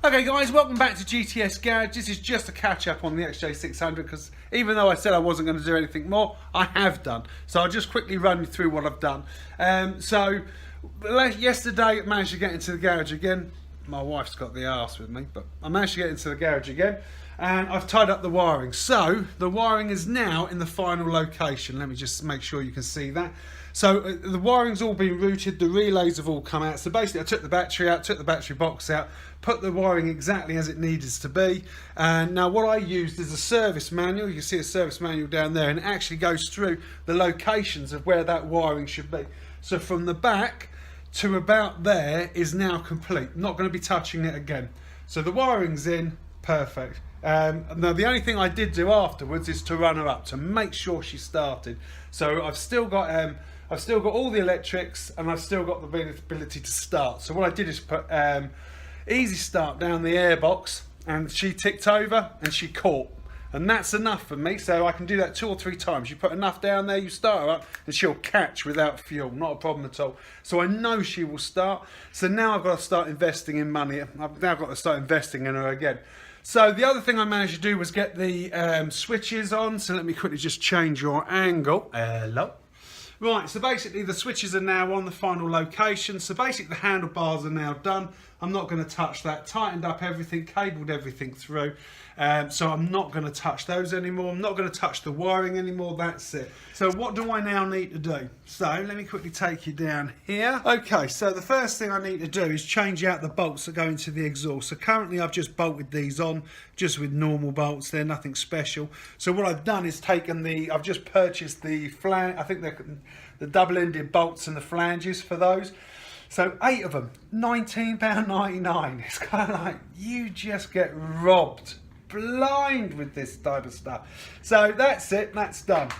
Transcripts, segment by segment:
Okay guys, welcome back to GTS Garage. This is just a catch up on the XJ600 because even though I said I wasn't going to do anything more, I have done. So I'll just quickly run you through what I've done. Yesterday I managed to get into the garage again. My wife's got the arse with me, but I managed to get into the garage again and I've tied up the wiring. So the wiring is now in the final location. Let me just make sure you can see that. So the wiring's all been routed, the relays have all come out. So basically I took the battery out, took the battery box out, put the wiring exactly as it needed to be. And now what I used is a service manual. You can see a service manual down there, and it actually goes through the locations of where that wiring should be. So from the back to about there is now complete. Not going to be touching it again. So the wiring's in, perfect. Now the only thing I did do afterwards is to run her up to make sure she started. So I've still got all the electrics and I've still got the ability to start. So what I did is put easy start down the airbox, and she ticked over and she caught. And that's enough for me, so I can do that 2 or 3 times. You put enough down there, you start her up, and she'll catch without fuel, not a problem at all. So I know she will start. So now I've got to start investing in money. I've now got to start investing in her again. So the other thing I managed to do was get the switches on. So let me quickly just change your angle. Hello. Right, so basically the switches are now on the final location. So basically the handlebars are now done. I'm not going to touch that. Tightened up everything, cabled everything through. So I'm not going to touch those anymore. I'm not going to touch the wiring anymore. That's it. So what do I now need to do? So let me quickly take you down here. Okay, so the first thing I need to do is change out the bolts that go into the exhaust. So currently I've just bolted these on just with normal bolts. They're nothing special. So what I've done is I've just purchased the flange. I think they're the double-ended bolts and the flanges for those. So 8 of them, £19.99. It's kind of like you just get robbed blind with this type of stuff. So that's it, that's done.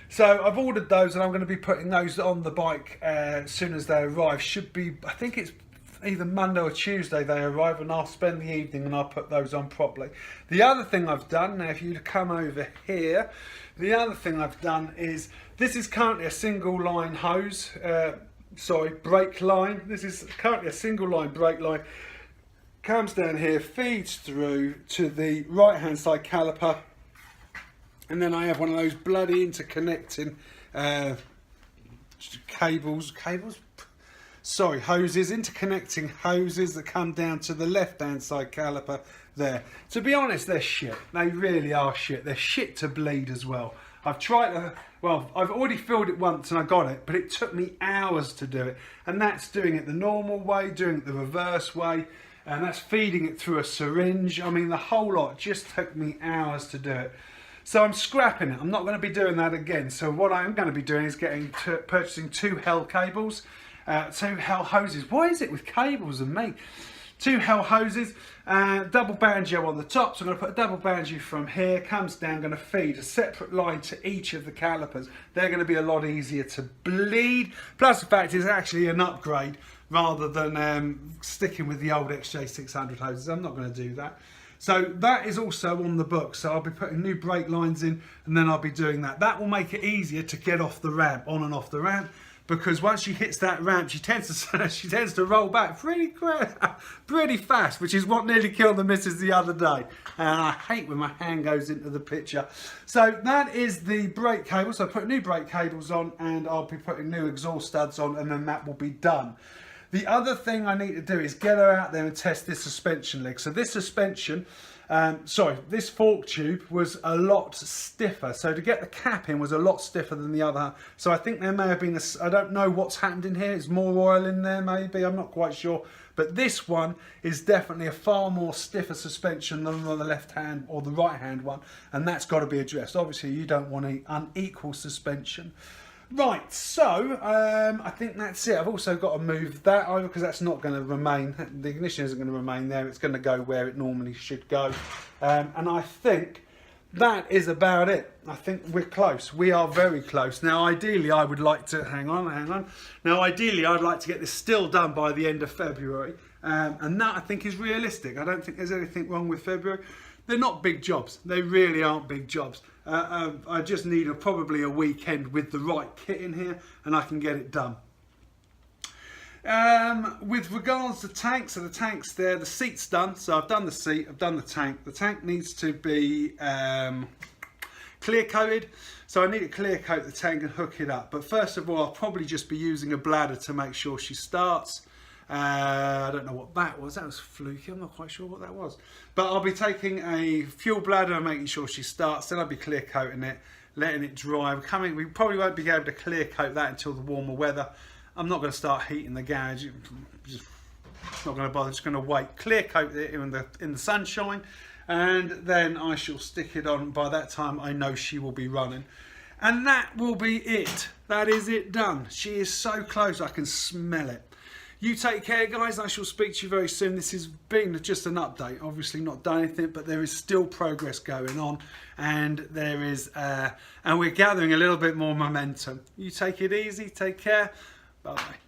So I've ordered those and I'm going to be putting those on the bike as soon as they arrive. Should be, I think it's either Monday or Tuesday they arrive, and I'll spend the evening and I'll put those on properly. The other thing I've done, now if you come over here, the other thing I've done is, this is currently a single line hose, brake line. This is currently a single line brake line. Comes down here, feeds through to the right hand side caliper, and then I have one of those bloody interconnecting hoses, interconnecting hoses that come down to the left hand side caliper there. To be honest, they're shit. They really are shit. They're shit to bleed as well. I've already filled it once and I got it, but it took me hours to do it. And that's doing it the normal way, doing it the reverse way, and that's feeding it through a syringe. I mean, the whole lot just took me hours to do it. So I'm scrapping it. I'm not going to be doing that again. So what I'm going to be doing is purchasing 2 Hell cables, 2 Hell hoses. What is it with cables and me? 2 Hell hoses, double banjo on the top. So I'm going to put a double banjo from here, comes down, going to feed a separate line to each of the calipers. They're going to be a lot easier to bleed. Plus the fact it's actually an upgrade rather than sticking with the old XJ600 hoses. I'm not going to do that. So that is also on the book. So I'll be putting new brake lines in, and then I'll be doing that. That will make it easier to get off the ramp, on and off the ramp. Because once she hits that ramp, she tends to roll back pretty fast, which is what nearly killed the missus the other day. And I hate when my hand goes into the picture. So that is the brake cables. So I put new brake cables on, and I'll be putting new exhaust studs on, and then that will be done. The other thing I need to do is get her out there and test this suspension leg. So this suspension, this fork tube was a lot stiffer. So to get the cap in was a lot stiffer than the other. So I think there may have been, I don't know what's happened in here. Is more oil in there maybe? I'm not quite sure. But this one is definitely a far more stiffer suspension than on the left hand or the right hand one. And that's got to be addressed. Obviously you don't want an unequal suspension. Right, so I think that's it. I've also got to move that over because that's not going to remain, the ignition isn't going to remain there. It's going to go where it normally should go. And I think that is about it. I think we're close. We are very close. Now, ideally, I would like to, hang on. Now, ideally, I'd like to get this still done by the end of February. And that, I think, is realistic. I don't think there's anything wrong with February. They're not big jobs. They really aren't big jobs. I just need probably a weekend with the right kit in here and I can get it done. With regards to tanks, so the tank's there, the seat's done, so I've done the seat, I've done the tank. The tank needs to be clear coated, so I need to clear coat the tank and hook it up. But first of all, I'll probably just be using a bladder to make sure she starts. I don't know what that was fluky, I'm not quite sure what that was. But I'll be taking a fuel bladder and making sure she starts, then I'll be clear coating it, letting it dry. We probably won't be able to clear coat that until the warmer weather. I'm not going to start heating the garage, just not going to bother, just going to wait, clear coat it in the sunshine, and then I shall stick it on. By that time I know she will be running, and that will be it. That is it done. She is so close, I can smell it. You take care, guys. I shall speak to you very soon. This has been just an update, obviously not done anything, but there is still progress going on, and there is and we're gathering a little bit more momentum. You take it easy, take care, bye bye.